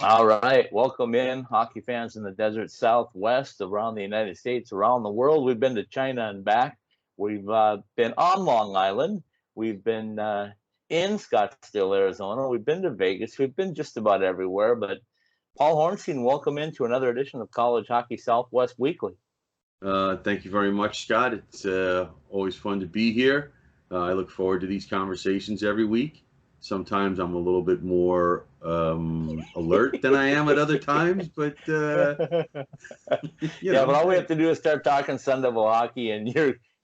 All right, welcome in, hockey fans in the desert Southwest, around the United States, around the world. We've been to China and back. We've been on Long Island. We've been in Scottsdale, Arizona. We've been to Vegas. We've been just about everywhere. But Paul Hornstein, welcome into another edition of College Hockey Southwest Weekly. Thank you very much, Scott. It's always fun to be here. I look forward to these conversations every week. Sometimes I'm a little bit more alert than I am at other times, but Yeah, but all we have to do is start talking Sun Devil hockey, and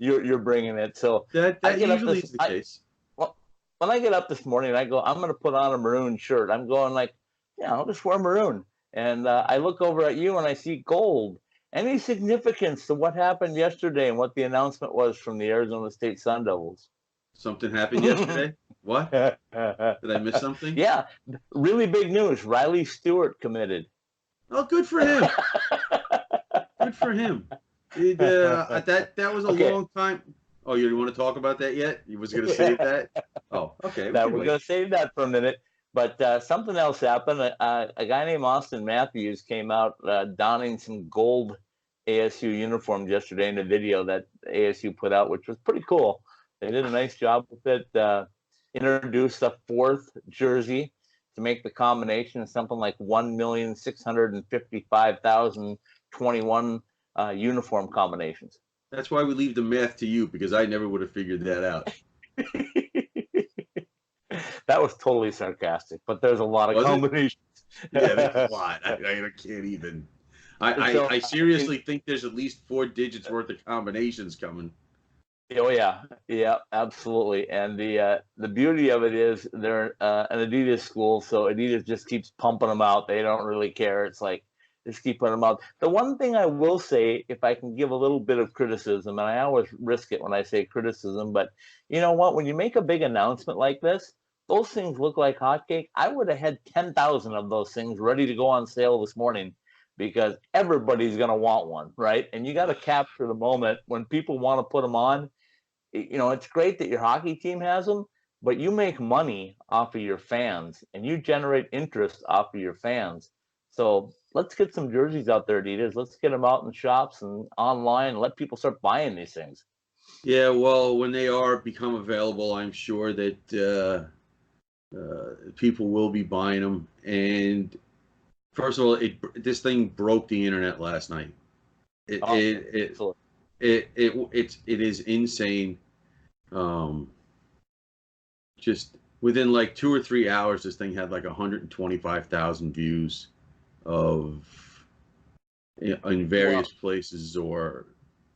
you're bringing it. So that I get up usually this. is the case. Well, when I get up this morning, I go, I'm going to put on a maroon shirt. I'm going like, yeah, I'll just wear maroon. And I look over at you and I see gold. Any significance to what happened yesterday and what the announcement was from the Arizona State Sun Devils? Something happened yesterday? What? Did I miss something? Yeah, really big news. Riley Stewart committed. Oh, good for him. Good for him. That was a long time. Oh, you didn't want to talk about that yet? You was going to save that? Oh, okay. We're going to save that for a minute. But something else happened. A guy named Austin Matthews came out donning some gold ASU uniforms yesterday in a video that ASU put out, which was pretty cool. They did a nice job with it. Introduced a fourth jersey to make the combination something like 1,655,021 uniform combinations. That's why we leave the math to you, because I never would have figured that out. That was totally sarcastic, but there's a lot of combinations. Yeah, there's a lot. I can't even. I seriously think there's at least 4 digits worth of combinations coming. Oh yeah, absolutely. And the beauty of it is they're an Adidas school, so Adidas just keeps pumping them out. They don't really care. It's like just keep putting them out. The one thing I will say, if I can give a little bit of criticism, and I always risk it when I say criticism, but you know what? When you make a big announcement like this, those things look like hotcake. I would have had 10,000 of those things ready to go on sale this morning, because everybody's going to want one, right? And you got to capture the moment when people want to put them on. You know, it's great that your hockey team has them, but you make money off of your fans and you generate interest off of your fans. So let's get some jerseys out there, Adidas. Let's get them out in shops and online and let people start buying these things. Yeah, well, when they are become available, I'm sure that people will be buying them. And first of all, this thing broke the internet last night. It is insane. Just within like 2 or 3 hours, this thing had like 125,000 views in various places.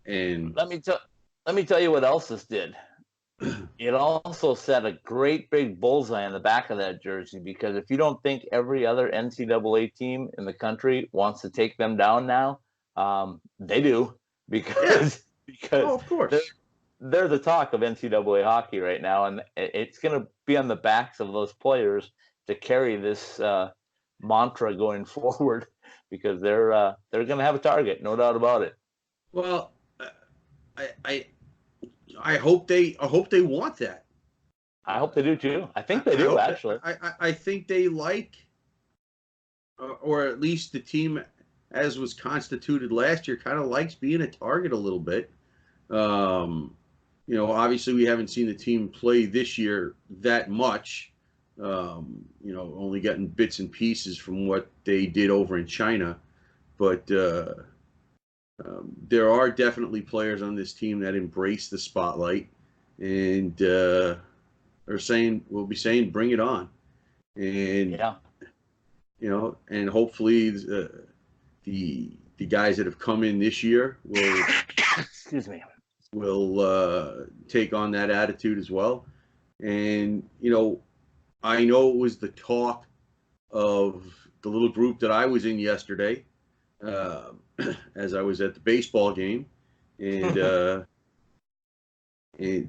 And let me tell you what else this did. It also set a great big bullseye on the back of that jersey, because if you don't think every other NCAA team in the country wants to take them down now, they do, because of course they're the talk of NCAA hockey right now, and it's going to be on the backs of those players to carry this mantra going forward, because they're going to have a target, no doubt about it. Well, I hope they want that. I hope they do too. I think they do, actually. I think they like, or at least the team as was constituted last year kind of likes being a target a little bit. You know, obviously we haven't seen the team play this year that much. You know, only getting bits and pieces from what they did over in China, but there are definitely players on this team that embrace the spotlight and are saying, we'll be saying, bring it on. And, you know, and hopefully the guys that have come in this year will, excuse me, will take on that attitude as well. And, you know it was the talk of the little group that I was in yesterday, as I was at the baseball game, and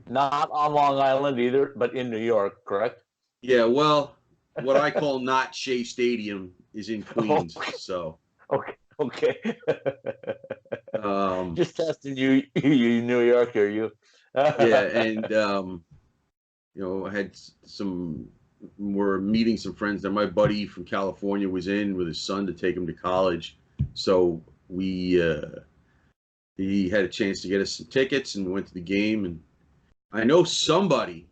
not on Long Island either, but in New York, correct? Yeah, well, what I call not Shea Stadium is in Queens, so. Okay. Just testing you New Yorker, you. Yeah, and you know, I had some were meeting some friends that my buddy from California was in with his son to take him to college. So he had a chance to get us some tickets and we went to the game. And I know somebody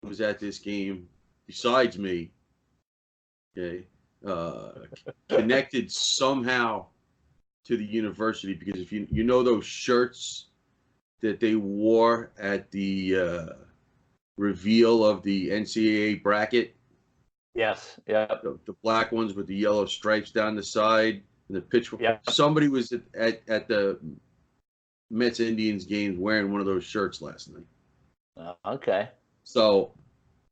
was at this game besides me. Okay, connected somehow to the university, because if you know those shirts that they wore at the reveal of the NCAA bracket. Yes. Yeah. The black ones with the yellow stripes down the side and the pitch. Yeah. Somebody was at the Mets Indians games wearing one of those shirts last night. Okay. So,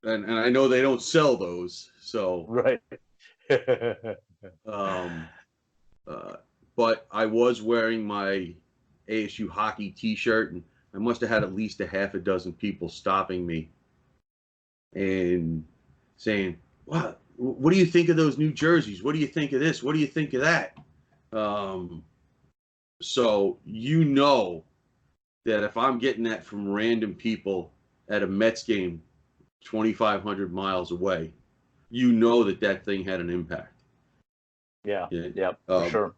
and I know they don't sell those. So, right. But I was wearing my ASU hockey T-shirt, and I must have had at least a half a dozen people stopping me and saying, "What do you think of those new jerseys? What do you think of this? What do you think of that?" So you know that if I'm getting that from random people at a Mets game 2,500 miles away, you know that thing had an impact. Yeah, for sure.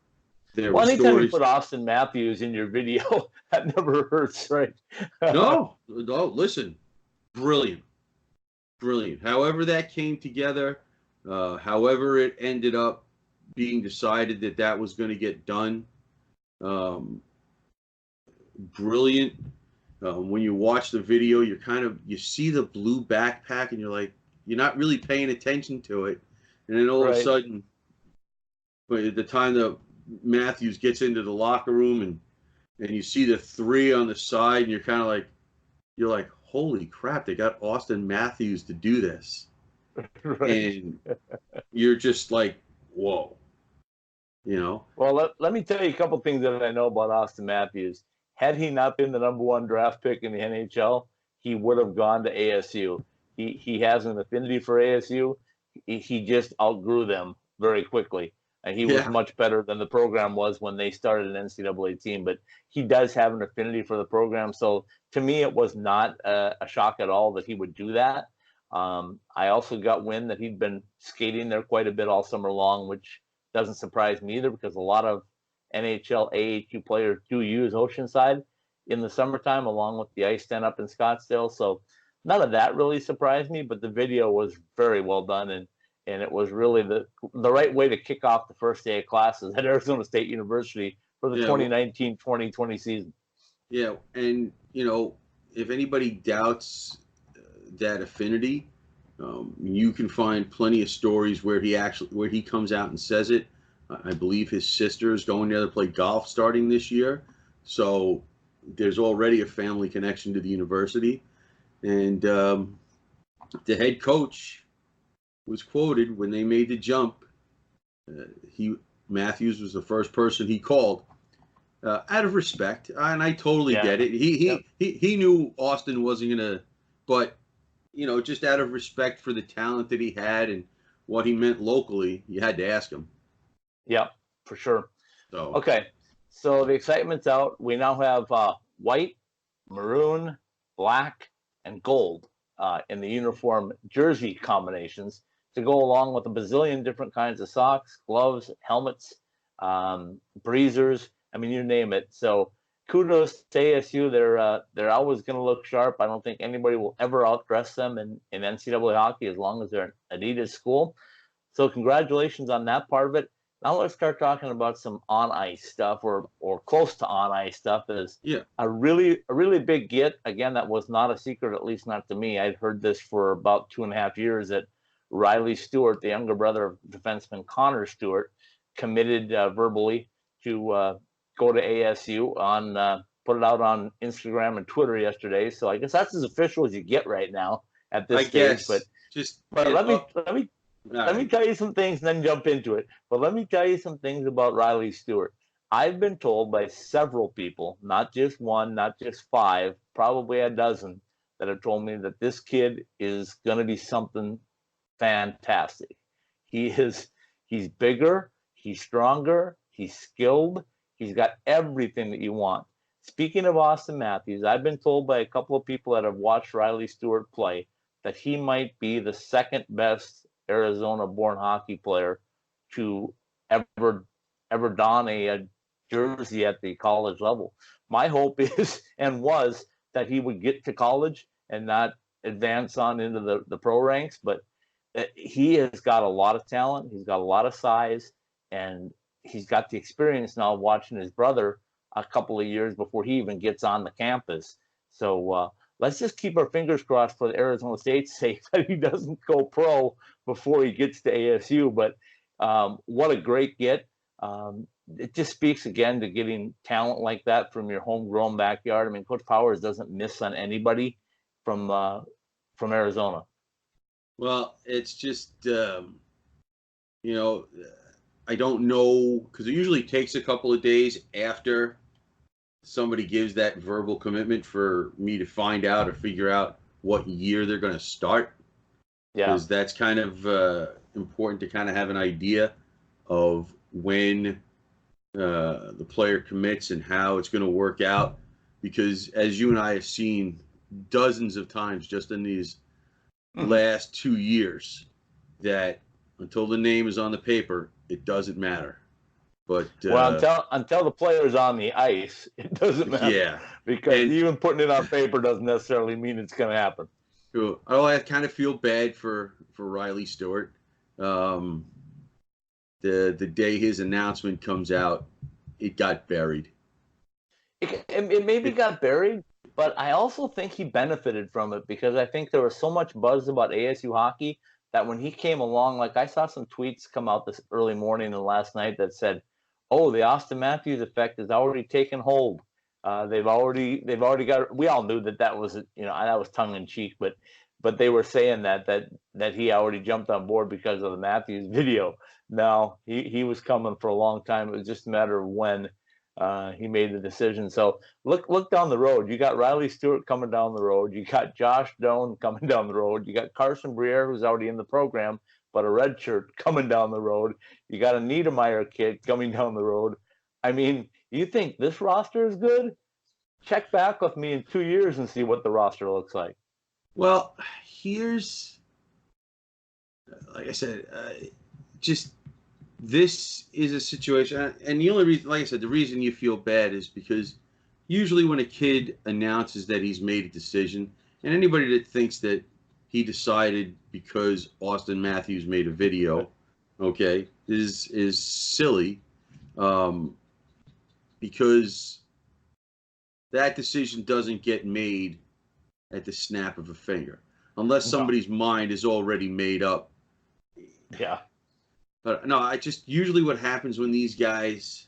Well, anytime you put Austin Matthews in your video, that never hurts, right? no, listen, brilliant. However that came together, however it ended up being decided that was going to get done, brilliant. When you watch the video, you see the blue backpack and you're not really paying attention to it. And then all of a sudden, by the time that Matthews gets into the locker room and you see the 3 on the side, and you're like, holy crap, they got Austin Matthews to do this. And you're just like, whoa. Well, let me tell you a couple things that I know about Austin Matthews. Had he not been the #1 draft pick in the NHL, he would have gone to ASU. He has an affinity for ASU. He just outgrew them very quickly. And he was much better than the program was when they started an NCAA team. But he does have an affinity for the program. So to me, it was not a shock at all that he would do that. I also got wind that he'd been skating there quite a bit all summer long, which doesn't surprise me either, because a lot of NHL AHU players do use Oceanside in the summertime, along with the ice stand up in Scottsdale. So none of that really surprised me, but the video was very well done, and it was really the right way to kick off the first day of classes at Arizona State University for the 2019-2020 season. Yeah, and if anybody doubts that affinity, you can find plenty of stories where he comes out and says it. I believe his sister is going there to play golf starting this year, so there's already a family connection to the university. And the head coach was quoted when they made the jump. Matthews was the first person he called out of respect, and I totally get it. He knew Austin wasn't gonna, but just out of respect for the talent that he had and what he meant locally, you had to ask him. Yeah, for sure. So the excitement's out. We now have white, maroon, black, and gold in the uniform jersey combinations to go along with a bazillion different kinds of socks, gloves, helmets, breezers. I mean, you name it. So kudos to ASU. They're always going to look sharp. I don't think anybody will ever outdress them in NCAA hockey as long as they're an Adidas school. So congratulations on that part of it. Now let's start talking about some on-ice stuff, or close to on-ice stuff. Is a really big get. Again, that was not a secret, at least not to me. I'd heard this for about 2.5 years, that Riley Stewart, the younger brother of defenseman Connor Stewart, committed verbally to go to ASU. Put it out on Instagram and Twitter yesterday. So I guess that's as official as you get right now at this stage. But let me tell you some things and then jump into it. But let me tell you some things about Riley Stewart. I've been told by several people, not just one, not just 5, probably a dozen, that have told me that this kid is going to be something fantastic. He's bigger, he's stronger, he's skilled, he's got everything that you want. Speaking of Austin Matthews, I've been told by a couple of people that have watched Riley Stewart play that he might be the second best Arizona-born hockey player to ever don a jersey at the college level. My hope is and was that he would get to college and not advance on into the pro ranks, but he has got a lot of talent. He's got a lot of size, and he's got the experience now watching his brother a couple of years before he even gets on the campus. So let's just keep our fingers crossed for the Arizona State's sake that he doesn't go pro before he gets to ASU. But what a great get. It just speaks again to getting talent like that from your homegrown backyard. I mean, Coach Powers doesn't miss on anybody from Arizona. Well, it's just, you know, I don't know, because it usually takes a couple of days after somebody gives that verbal commitment for me to find out or figure out what year they're going to start. Yeah. Because that's kind of important to kind of have an idea of when the player commits and how it's going to work out. Because as you and I have seen dozens of times just in these last 2 years, that until the name is on the paper, it doesn't matter. But well, until the player's on the ice, it doesn't matter. Yeah, because even putting it on paper doesn't necessarily mean it's going to happen. I kind of feel bad for Riley Stewart. The day his announcement comes out, it got buried. It maybe got buried, but I also think he benefited from it because I think there was so much buzz about ASU hockey that when he came along, like I saw some tweets come out this early morning and last night that said, "Oh, the Austin Matthews effect has already taken hold. They've already got." We all knew that was that was tongue in cheek, but they were saying that he already jumped on board because of the Matthews video. No, he was coming for a long time. It was just a matter of when he made the decision. So look down the road. You got Riley Stewart coming down the road. You got Josh Doan coming down the road. You got Carson Briere, who's already in the program, but a red shirt coming down the road. You got a Niedermeyer kid coming down the road. I mean, you think this roster is good? Check back with me in 2 years and see what the roster looks like. Well, here's, like I said, just this is a situation, and the only reason, like I said, the reason you feel bad is because usually when a kid announces that he's made a decision, and anybody that thinks that he decided because Austin Matthews made a video, okay, is silly, because that decision doesn't get made at the snap of a finger, unless somebody's mind is already made up. Yeah. But no, I just usually what happens when these guys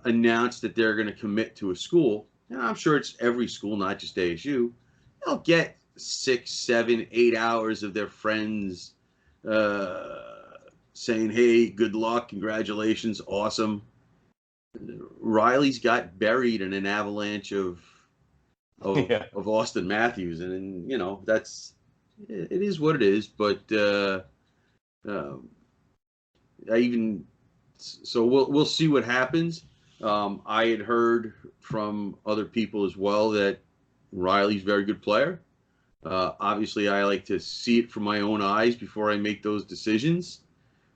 announce that they're going to commit to a school, and I'm sure it's every school, not just ASU, they'll get 6, 7, 8 hours of their friends saying, "Hey, good luck, congratulations, awesome." Riley's got buried in an avalanche of Austin Matthews, and it is what it is. But we'll see what happens. I had heard from other people as well that Riley's a very good player. Obviously, I like to see it from my own eyes before I make those decisions.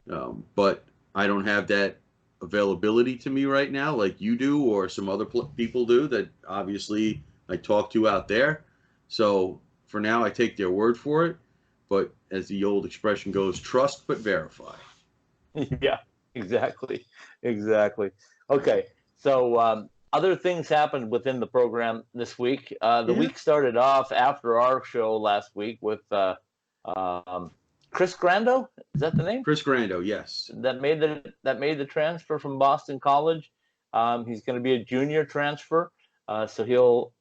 But I don't have that availability to me right now like you do or some other people do that obviously I talk to out there. So for now, I take their word for it. But as the old expression goes, trust but verify. Yeah, exactly. Okay, so other things happened within the program this week. The week started off after our show last week with Chris Grando. Is that the name? Chris Grando, yes. That made the transfer from Boston College. He's going to be a junior transfer, so he'll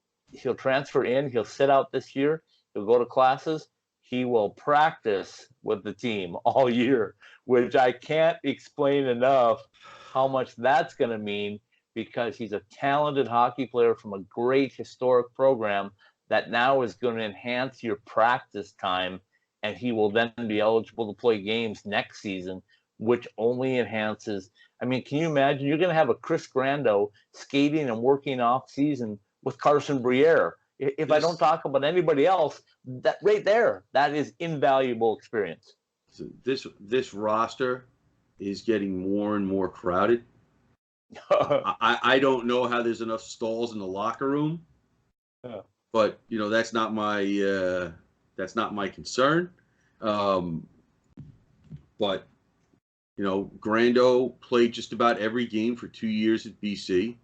transfer in. He'll sit out this year. He'll go to classes. He will practice with the team all year, which I can't explain enough how much that's going to mean, because he's a talented hockey player from a great historic program that now is going to enhance your practice time, and he will then be eligible to play games next season, which only enhances. I mean, can you imagine? You're going to have a Chris Grando skating and working off season with Carson Briere. If I don't talk about anybody else, that right there, that is invaluable experience. So this roster is getting more and more crowded. I don't know how there's enough stalls in the locker room, but that's not my concern. But Grando played just about every game for 2 years at BC.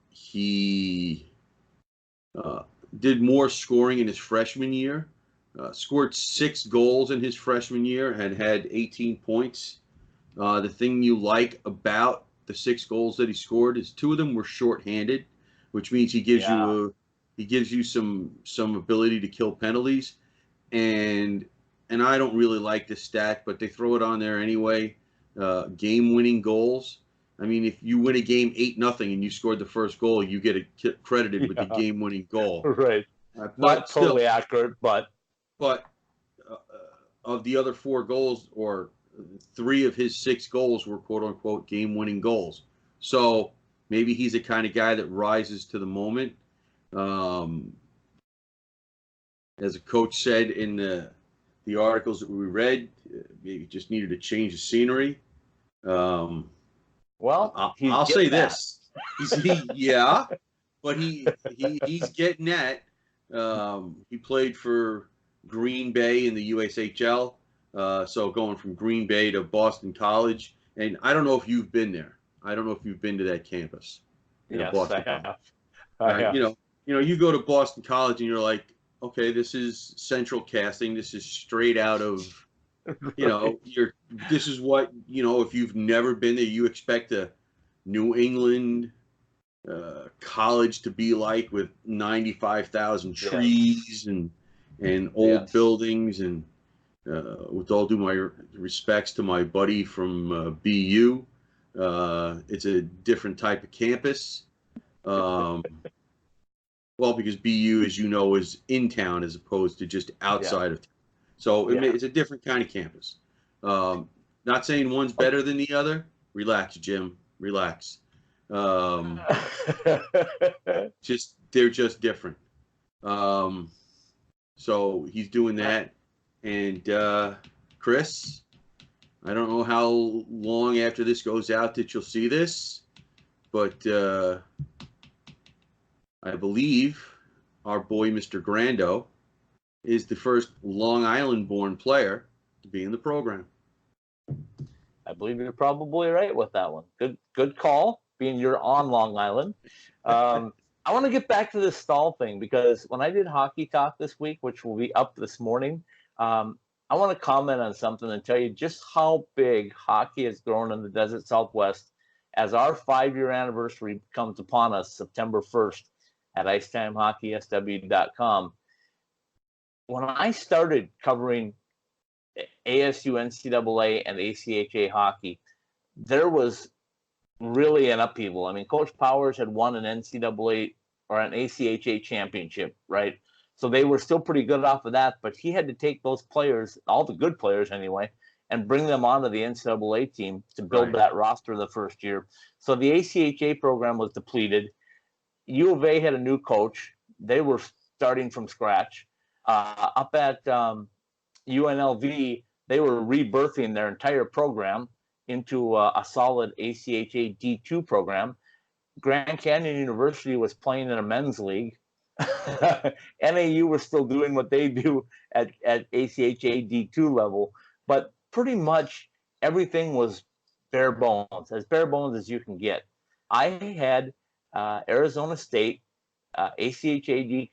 He did more scoring in his freshman year. Scored 6 goals in his freshman year and had 18 points. The thing you like about the 6 goals that he scored is 2 of them were shorthanded, which means he gives you some ability to kill penalties. And I don't really like this stat, but they throw it on there anyway. Game-winning goals. I mean, if you win a game 8-0 and you scored the first goal, you get credited with the game-winning goal. Right. Not totally accurate, but of the other 4 goals, or 3 of his 6 goals were quote-unquote game-winning goals. So maybe he's the kind of guy that rises to the moment. As a coach said in the articles that we read, maybe just needed to change the scenery. Well, I'll say this. But he's getting that. He played for Green Bay in the USHL, so going from Green Bay to Boston College. And I don't know if you've been there. I don't know if you've been to that campus. Yes, Boston I have. College. You go to Boston College and you're like, okay, this is central casting. This is straight out of, this is what, if you've never been there, you expect a New England college to be like, with 95,000 trees and old buildings. And with all due my respects to my buddy from BU, it's a different type of campus. Well, because BU, as you know, is in town as opposed to just outside of town. So it's a different kind of campus. Not saying one's better than the other. Relax, Jim. Relax. They're just different. So he's doing that. And Chris, I don't know how long after this goes out that you'll see this, but I believe our boy, Mr. Grando, is the first Long Island-born player to be in the program. I believe you're probably right with that one. Good call, being you're on Long Island. I want to get back to this stall thing, because when I did Hockey Talk this week, which will be up this morning, I want to comment on something and tell you just how big hockey has grown in the Desert Southwest as our 5-year anniversary comes upon us September 1st. At IcetimeHockeySW.com. When I started covering ASU, NCAA, and ACHA hockey, there was really an upheaval. I mean, Coach Powers had won an NCAA or an ACHA championship, right? So they were still pretty good off of that, but he had to take those players, all the good players anyway, and bring them onto the NCAA team to build that roster the first year. So the ACHA program was depleted. U of A had a new coach. They were starting from scratch. Up at UNLV, they were rebirthing their entire program into a solid ACHA D2 program. Grand Canyon University was playing in a men's league. NAU was still doing what they do at ACHA D2 level, but pretty much everything was bare bones, as bare bones as you can get. I had Arizona State ACHA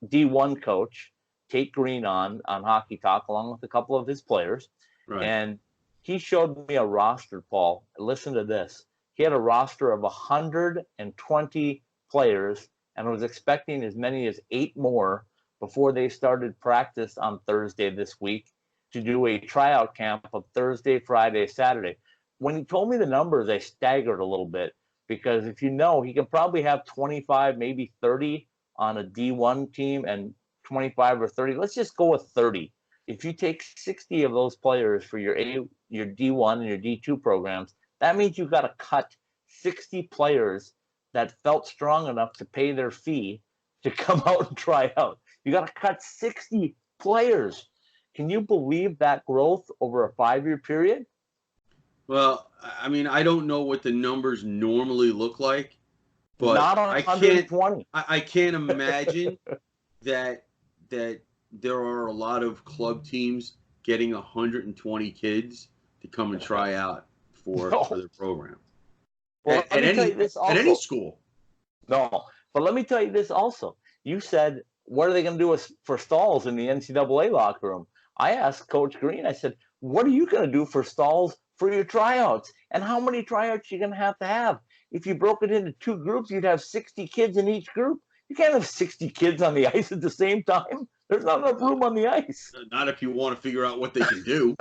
D1 coach Tate Green on Hockey Talk, along with a couple of his players. Right. And he showed me a roster, Paul. Listen to this. He had a roster of 120 players and was expecting as many as 8 more before they started practice on Thursday this week to do a tryout camp of Thursday, Friday, Saturday. When he told me the numbers, I staggered a little bit, because if you know, he can probably have 25, maybe 30 on a D1 team and 25 or 30. Let's just go with 30. If you take 60 of those players for your D1 and your D2 programs, that means you've got to cut 60 players that felt strong enough to pay their fee to come out and try out. You got to cut 60 players. Can you believe that growth over a 5-year period? Well, I mean, I don't know what the numbers normally look like, but Not on 120. I can't imagine that there are a lot of club teams getting 120 kids to come and try out for their program. Well, let me tell you this also. At any school. No, but let me tell you this also. You said, what are they going to do for stalls in the NCAA locker room? I asked Coach Green, I said, what are you going to do for stalls for your tryouts? And how many tryouts are you going to have? If you broke it into 2 groups, you'd have 60 kids in each group. You can't have 60 kids on the ice at the same time. There's not enough room on the ice. Not if you want to figure out what they can do.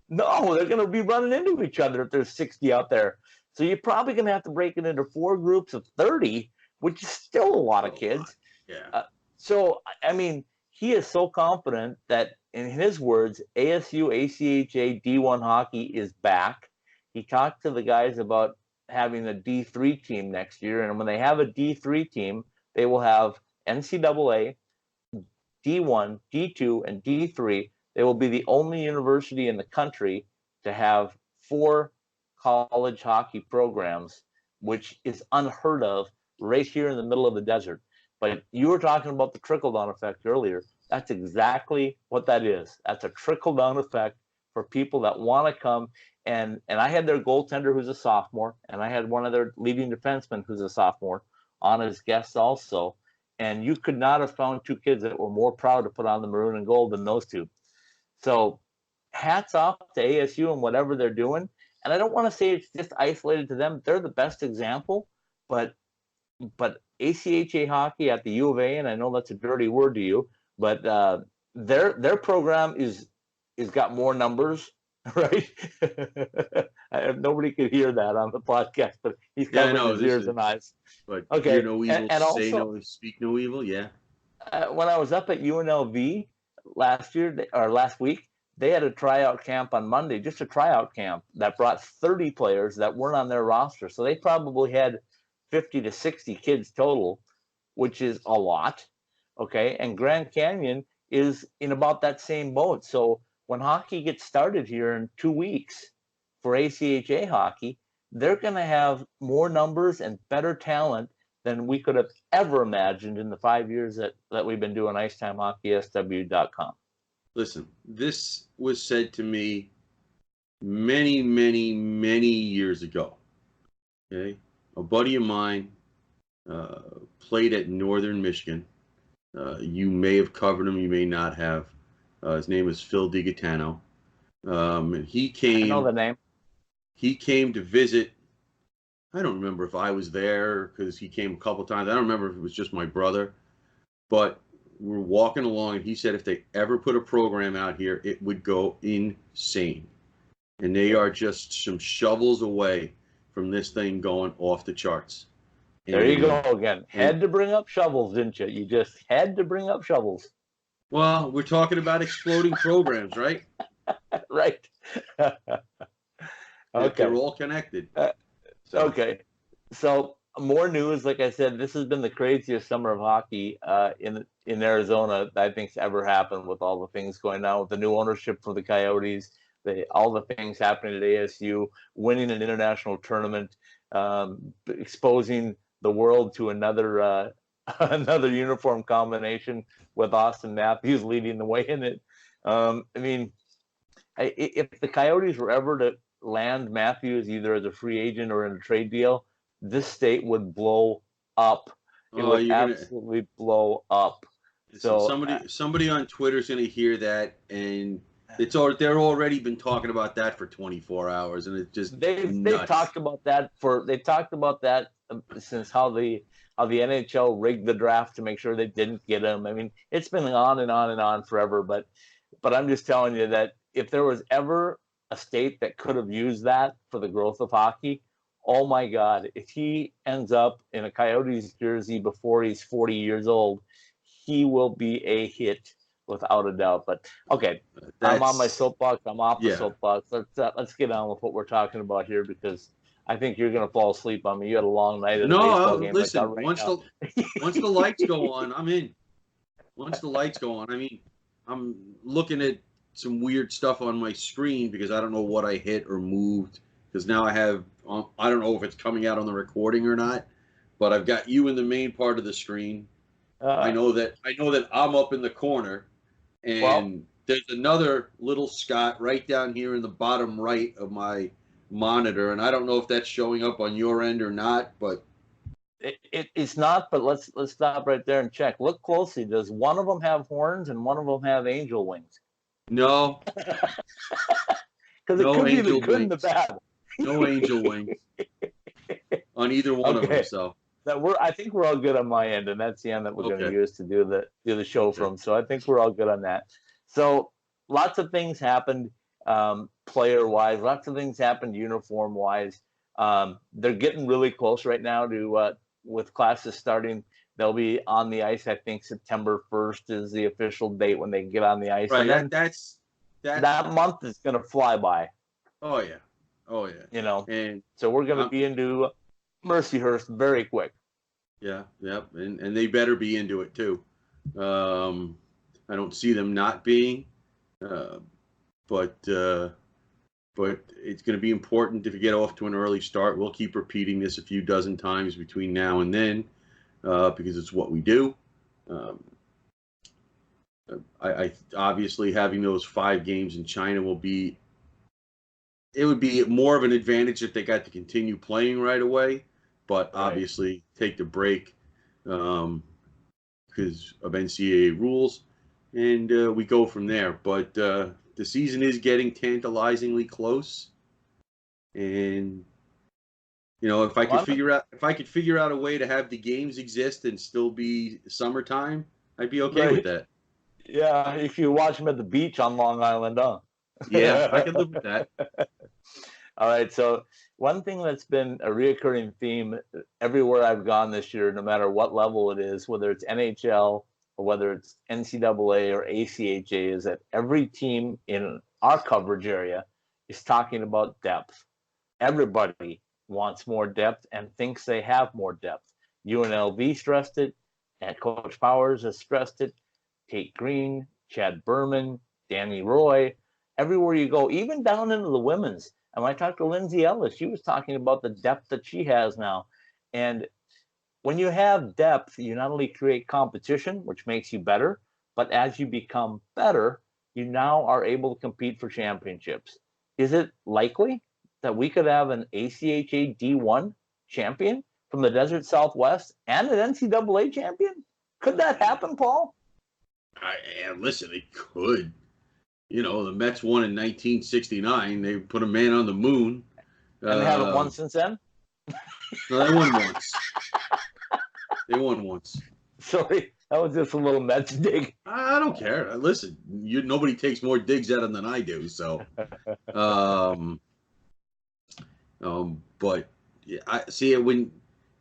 No, they're going to be running into each other if there's 60 out there. So you're probably going to have to break it into 4 groups of 30, which is still a lot of kids. Yeah. So, I mean, he is so confident that, in his words, ASU ACHA D1 hockey is back. He talked to the guys about having a D3 team next year. And when they have a D3 team, they will have NCAA, D1, D2, and D3. They will be the only university in the country to have 4 college hockey programs, which is unheard of right here in the middle of the desert. But you were talking about the trickle-down effect earlier. That's exactly what that is. That's a trickle-down effect for people that want to come. And I had their goaltender who's a sophomore, and I had one of their leading defensemen who's a sophomore on as guests also. And you could not have found 2 kids that were more proud to put on the maroon and gold than those 2. So hats off to ASU and whatever they're doing. And I don't want to say it's just isolated to them. They're the best example, but ACHA hockey at the U of A, and I know that's a dirty word to you, but their program is got more numbers, right? Nobody could hear that on the podcast, but he's covering his ears and eyes. But okay, hear no evil, and say also, no, speak no evil. Yeah. When I was up at UNLV last week, they had a tryout camp on Monday, just a tryout camp that brought 30 players that weren't on their roster. So they probably had 50 to 60 kids total, which is a lot. Okay. And Grand Canyon is in about that same boat. So when hockey gets started here in 2 weeks for ACHA hockey, they're going to have more numbers and better talent than we could have ever imagined in the 5 years that we've been doing IcetimeHockeySW.com. Listen, this was said to me many, many, many years ago. Okay, a buddy of mine played at Northern Michigan. You may have covered him, you may not have. His name is Phil DiGaetano. And he came. I know the name. He came to visit. I don't remember if I was there because he came a couple times. I don't remember if it was just my brother, but we're walking along, and he said if they ever put a program out here, it would go insane. And they are just some shovels away from this thing going off the charts. There you go again. Had to bring up shovels, didn't you? You just had to bring up shovels. Well, we're talking about exploding programs, right? Right. Okay. They're all connected. Okay. So more news. Like I said, this has been the craziest summer of hockey in Arizona that I think's ever happened, with all the things going on with the new ownership for the Coyotes, all the things happening at ASU, winning an international tournament, exposing the world to another uniform combination with Austin Matthews leading the way in it. I mean, if the Coyotes were ever to land Matthews either as a free agent or in a trade deal, this state would blow up. It would absolutely blow up. So somebody on Twitter is going to hear that, and they're already been talking about that for 24 hours, and it's just they've talked about that since how the NHL rigged the draft to make sure they didn't get him. I mean, it's been on and on and on forever. But I'm just telling you that if there was ever a state that could have used that for the growth of hockey, oh my God, if he ends up in a Coyotes jersey before he's 40 years old, he will be a hit without a doubt. But okay, I'm on my soapbox. I'm off the soapbox. Let's get on with what we're talking about here, because I think you're gonna fall asleep on me. You had a long night at a No, baseball game like that listen. right now. Once the lights go on, I'm in. Once the lights go on, I mean, I'm looking at some weird stuff on my screen because I don't know what I hit or moved. Because now I have, I don't know if it's coming out on the recording or not, but I've got you in the main part of the screen. I know that I'm up in the corner, Well, and there's another little Scott right down here in the bottom right of my monitor, and I don't know if that's showing up on your end or not, but it's not. But let's stop right there and check. Look closely. Does one of them have horns and one of them have angel wings? no, Because it no could be the angel good and the wings, bad. no angel wings on either one of them. Okay. So I think we're all good on my end, and that's the end that we're going to okay, use to do the show okay, from. So I think we're all good on that. So lots of things happened player wise. Lots of things happened uniform wise. They're getting really close right now to with classes starting. They'll be on the ice. I think September 1st is the official date when they get on the ice, right. and then That's that month is going to fly by. oh yeah, oh yeah, You know, and so we're going to I'm be into Mercyhurst very quick. yeah, yep, and they better be into it too. I don't see them not being, uh, but it's going to be important if you get off to an early start. We'll keep repeating this a few dozen times between now and then because it's what we do. Um, I obviously having those 5 games in China would be more of an advantage if they got to continue playing right away, but Right. obviously take the break because of NCAA rules, and we go from there. But the season is getting tantalizingly close, and if I could figure out a way to have the games exist and still be summertime, I'd be okay with that. Yeah, if you watch them at the beach on Long Island, huh? Yeah, I could live with that. All right. So one thing that's been a reoccurring theme everywhere I've gone this year, no matter what level it is, whether it's NHL or whether it's NCAA or ACHA, is that every team in our coverage area is talking about depth. Everybody wants more depth and thinks they have more depth. UNLV stressed it, and Coach Powers has stressed it. Kate Green, Chad Berman, Danny Roy, everywhere you go, even down into the women's. And when I talked to Lindsay Ellis, she was talking about the depth that she has now. And when you have depth, you not only create competition, which makes you better, but as you become better, you now are able to compete for championships. Is it likely that we could have an ACHA D1 champion from the Desert Southwest and an NCAA champion? Could that happen, Paul? Listen, it could. The Mets won in 1969. They put a man on the moon. And they haven't won since then? No, they won once. They won once. Sorry, that was just a little Mets dig. I don't care. Listen, nobody takes more digs at them than I do. So, but yeah, I see it when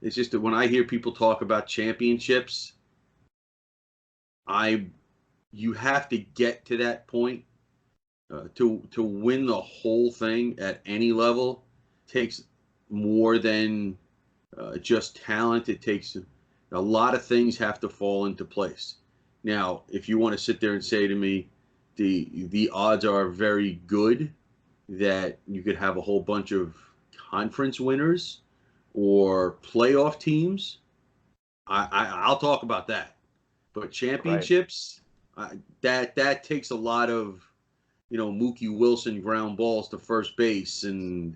it's just that when I hear people talk about championships, you have to get to that point to win the whole thing at any level. Takes more than just talent. It takes a lot of things have to fall into place. Now, if you want to sit there and say to me, the odds are very good that you could have a whole bunch of conference winners or playoff teams, I'll talk about that. But championships, right. That takes a lot of, Mookie Wilson ground balls to first base and.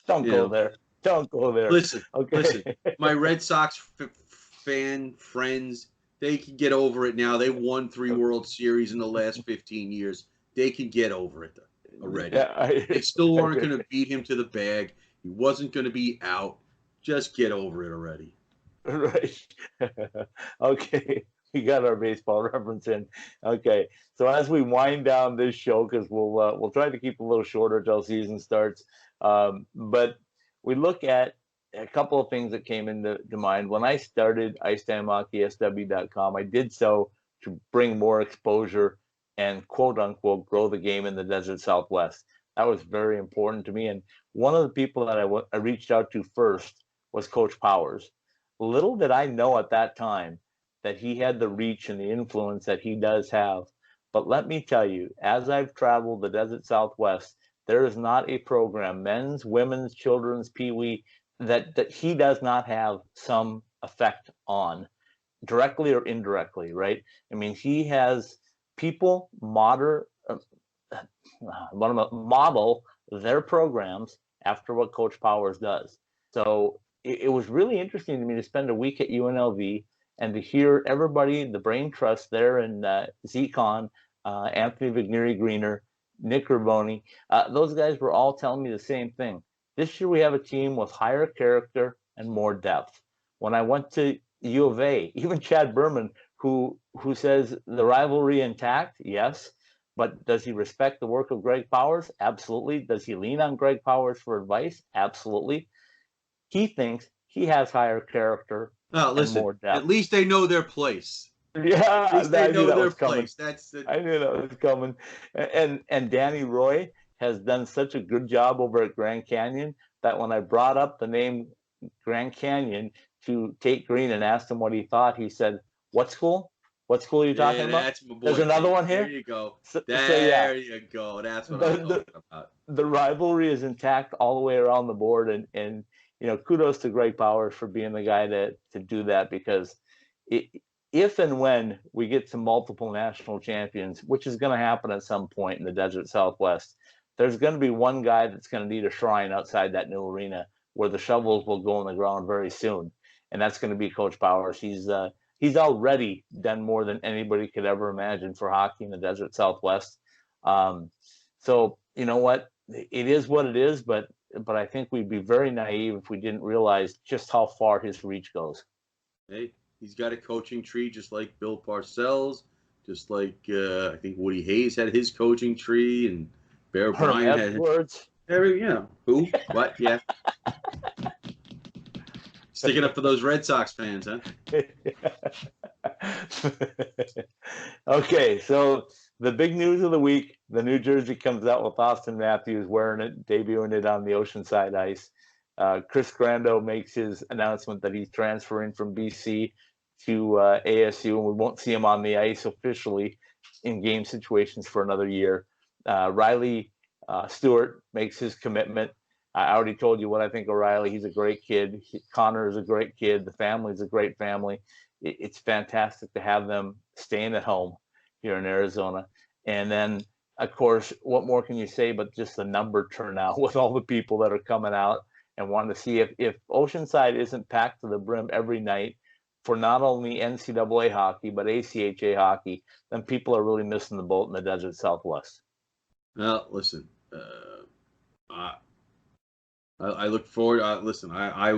Don't go there. Don't go there. Listen, my Red Sox fan friends, they can get over it now. They won 3 World Series in the last 15 years. They can get over it already. Yeah, they still weren't going to beat him to the bag. He wasn't going to be out. Just get over it already. Right. Okay. We got our baseball reference in. Okay. So as we wind down this show, because we'll try to keep a little shorter till season starts, but we look at a couple of things that came into mind. When I started IceTimeHockeySW.com, I did so to bring more exposure and quote unquote grow the game in the Desert Southwest. That was very important to me. And one of the people that I reached out to first was Coach Powers. Little did I know at that time that he had the reach and the influence that he does have. But let me tell you, as I've traveled the desert Southwest, there is not a program, men's, women's, children's, pee-wee, that he does not have some effect on, directly or indirectly, right? I mean, he has people model their programs after what Coach Powers does. So it was really interesting to me to spend a week at UNLV and to hear everybody, the brain trust there, and Zcon, Anthony Vigneri Greener, Nick Riboni, those guys were all telling me the same thing. This year we have a team with higher character and more depth. When I went to U of A, even Chad Berman, who says the rivalry intact, yes, but does he respect the work of Greg Powers? Absolutely. Does he lean on Greg Powers for advice? Absolutely. He thinks he has higher character and Listen, more depth. at least they know their place. Yeah, At least they know their place. I knew that was coming. And Danny Roy has done such a good job over at Grand Canyon that when I brought up the name Grand Canyon to Tate Green and asked him what he thought, he said, "What school? What school are you talking about? That's my boy. There's another one here." There you go. Yeah, you go. That's what I'm talking about. The rivalry is intact all the way around the board, and kudos to Greg Powers for being the guy to do that, because if and when we get to multiple national champions, which is going to happen at some point in the desert Southwest, there's going to be one guy that's going to need a shrine outside that new arena where the shovels will go in the ground very soon, and that's going to be Coach Powers. He's already done more than anybody could ever imagine for hockey in the desert Southwest. So you know what? It is what it is, but I think we'd be very naive if we didn't realize just how far his reach goes. Hey, he's got a coaching tree just like Bill Parcells, just like I think Woody Hayes had his coaching tree, and Bear Bryant had Edwards. Who? What? Yeah. Sticking up for those Red Sox fans, huh? Okay, so the big news of the week, the New Jersey comes out with Austin Matthews wearing it, debuting it on the Oceanside ice. Chris Grando makes his announcement that he's transferring from BC to ASU, and we won't see him on the ice officially in game situations for another year. Riley Stewart makes his commitment. I already told you what I think of Riley. He's a great kid. Connor is a great kid. The family's a great family. It's fantastic to have them staying at home here in Arizona. And then, of course, what more can you say but just the number turnout with all the people that are coming out and wanting to see if Oceanside isn't packed to the brim every night for not only NCAA hockey but ACHA hockey, then people are really missing the boat in the desert Southwest. Well, listen, I look forward. Listen, I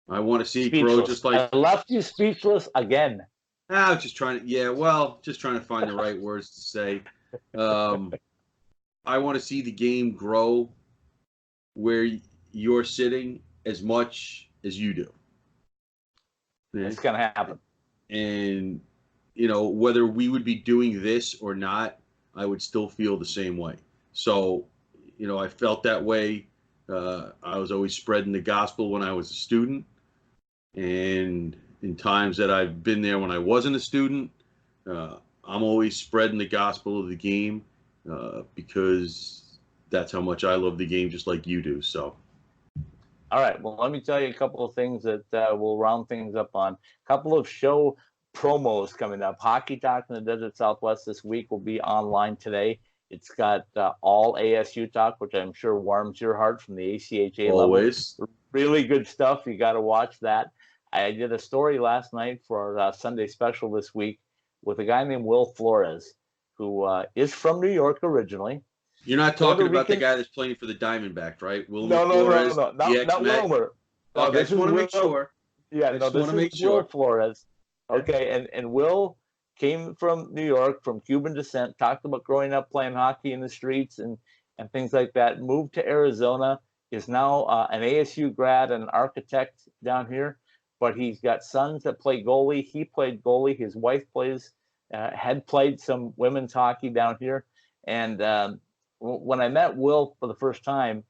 want to see it grow just like. I left you speechless again. I was just trying to find the right words to say. I want to see the game grow where you're sitting as much as you do. It's going to happen. And, whether we would be doing this or not, I would still feel the same way. So, I felt that way. I was always spreading the gospel when I was a student. And in times that I've been there when I wasn't a student, I'm always spreading the gospel of the game because that's how much I love the game, just like you do. So, all right. Well, let me tell you a couple of things that we'll round things up on. A couple of show promos coming up. Hockey Talk in the Desert Southwest this week will be online today. It's got all ASU talk, which I'm sure warms your heart from the ACHA always level. Really good stuff. You got to watch that. I did a story last night for our Sunday special this week with a guy named Will Flores, who is from New York originally. You're not talking about the guy that's playing for the Diamondbacks, right? No, not Wilmer. Okay, I just want to make sure. Yeah, this is Will Flores. Okay, and Will came from New York, from Cuban descent, talked about growing up playing hockey in the streets and things like that, moved to Arizona, is now an ASU grad and an architect down here, but he's got sons that play goalie. He played goalie. His wife had played some women's hockey down here. And when I met Will for the first time,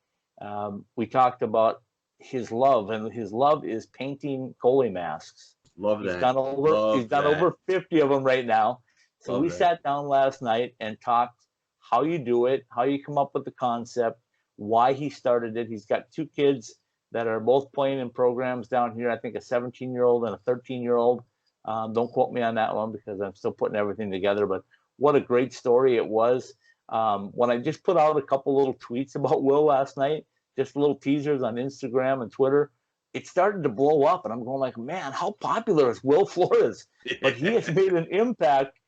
we talked about his love, and his love is painting goalie masks. Love He's that. done Love that. over 50 of them right now. So Love we that. sat down last night and talked how you do it, how you come up with the concept, why he started it. He's got 2 kids that are both playing in programs down here. I think a 17-year-old and a 13-year-old. Don't quote me on that one because I'm still putting everything together, but what a great story it was. When I just put out a couple little tweets about Will last night, just little teasers on Instagram and Twitter, it started to blow up, and I'm going like, man, how popular is Will Flores? But he has made an impact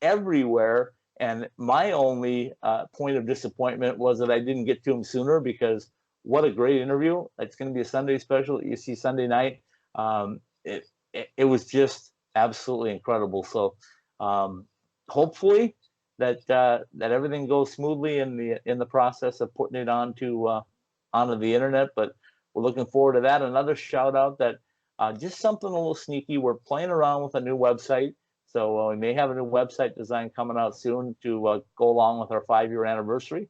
everywhere. And my only point of disappointment was that I didn't get to him sooner, because what a great interview. It's going to be a Sunday special that you see Sunday night. It was just absolutely incredible. So hopefully that everything goes smoothly in the process of putting it onto the internet. But we're looking forward to that. Another shout out that just something a little sneaky. We're playing around with a new website. So we may have a new website design coming out soon to go along with our 5-year anniversary.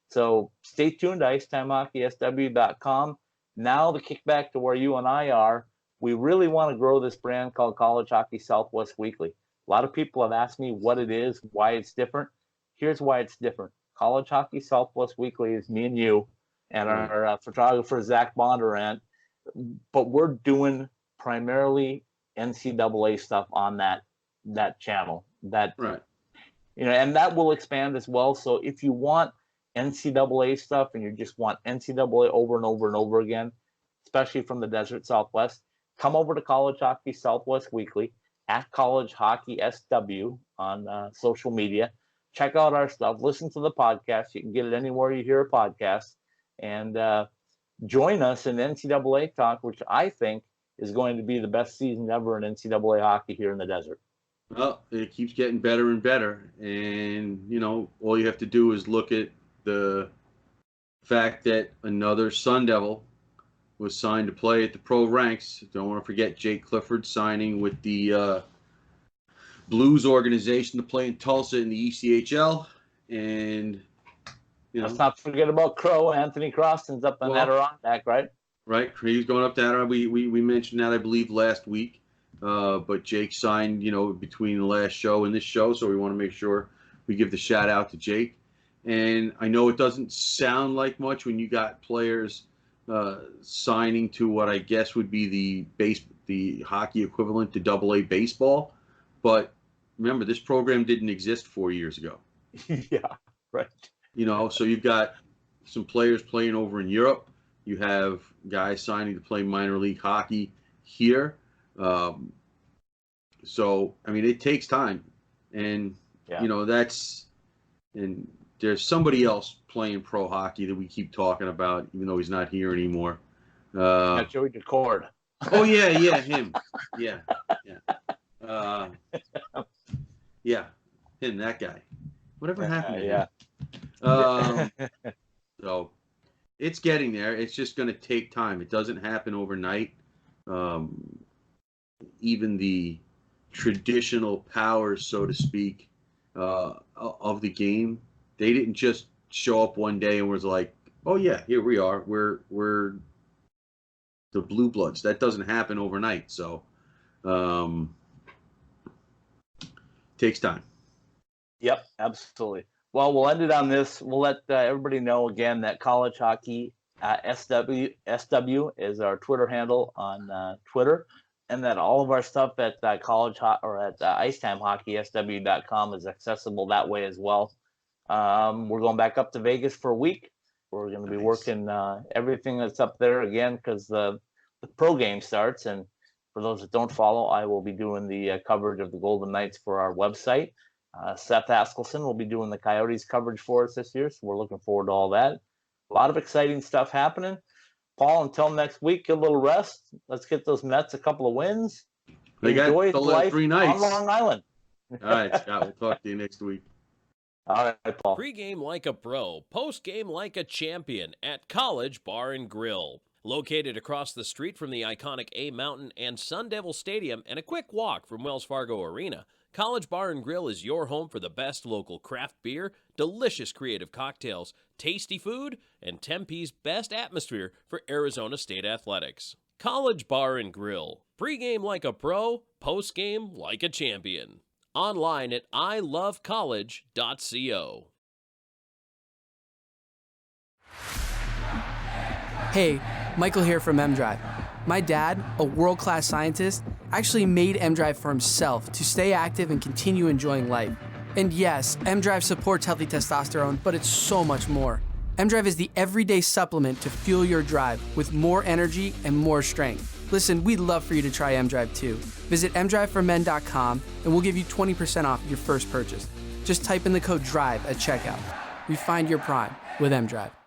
So stay tuned to IcetimeHockeySW.com. Now the kickback to where you and I are, we really want to grow this brand called College Hockey Southwest Weekly. A lot of people have asked me what it is, why it's different. Here's why it's different. College Hockey Southwest Weekly is me and you and our photographer, Zach Bondurant. But we're doing primarily NCAA stuff on that channel. Right. And that will expand as well. So if you want NCAA stuff and you just want NCAA over and over and over again, especially from the Desert Southwest, come over to College Hockey Southwest Weekly at College Hockey SW on social media. Check out our stuff. Listen to the podcast. You can get it anywhere you hear a podcast. And join us in NCAA talk, which I think is going to be the best season ever in NCAA hockey here in the Desert. Well, it keeps getting better and better. And, all you have to do is look at the fact that another Sun Devil was signed to play at the pro ranks. Don't want to forget Jake Clifford signing with the Blues organization to play in Tulsa in the ECHL. And, let's not forget about Crow. Anthony Croston's up in Adirondack, right? Right. He's going up to Adirondack. We mentioned that, I believe, last week. But Jake signed, between the last show and this show, so we want to make sure we give the shout out to Jake. And I know it doesn't sound like much when you got players signing to what I guess would be the hockey equivalent to AA baseball, but remember, this program didn't exist 4 years ago. Yeah, right. So you've got some players playing over in Europe. You have guys signing to play minor league hockey here. So, it takes time. And, and there's somebody else playing pro hockey that we keep talking about, even though he's not here anymore. Joey DeCord. Oh, yeah, him. Yeah. Yeah, him, that guy. Whatever happened to him? So it's getting there. It's just going to take time. It doesn't happen overnight. Even the traditional powers, so to speak, of the game, they didn't just show up one day and was like, "Oh yeah, here we are. We're the Blue Bloods." That doesn't happen overnight. So, takes time. Yep, absolutely. Well, we'll end it on this. We'll let everybody know again that College Hockey SW is our Twitter handle on Twitter, and that all of our stuff at at IcetimeHockeySW.com is accessible that way as well. We're going back up to Vegas for a week. We're going to be working everything that's up there again because the pro game starts. And for those that don't follow, I will be doing the coverage of the Golden Knights for our website. Seth Askelson will be doing the Coyotes coverage for us this year, so we're looking forward to all that. A lot of exciting stuff happening. Paul, until next week, get a little rest. Let's get those Mets a couple of wins. Enjoy life 3 nights on Long Island. All right, Scott, we'll talk to you next week. All right, Paul. Pre-game like a pro, post-game like a champion at College Bar and Grill. Located across the street from the iconic A Mountain and Sun Devil Stadium and a quick walk from Wells Fargo Arena, College Bar and Grill is your home for the best local craft beer, delicious creative cocktails, tasty food, and Tempe's best atmosphere for Arizona State athletics. College Bar and Grill. Pre-game like a pro, post-game like a champion. Online at ilovecollege.co. Hey, Michael here from M-Drive. My dad, a world-class scientist, actually made M-Drive for himself to stay active and continue enjoying life. And yes, M-Drive supports healthy testosterone, but it's so much more. M-Drive is the everyday supplement to fuel your drive with more energy and more strength. Listen, we'd love for you to try M-Drive too. Visit mdriveformen.com and we'll give you 20% off your first purchase. Just type in the code DRIVE at checkout. Refine your prime with M-Drive.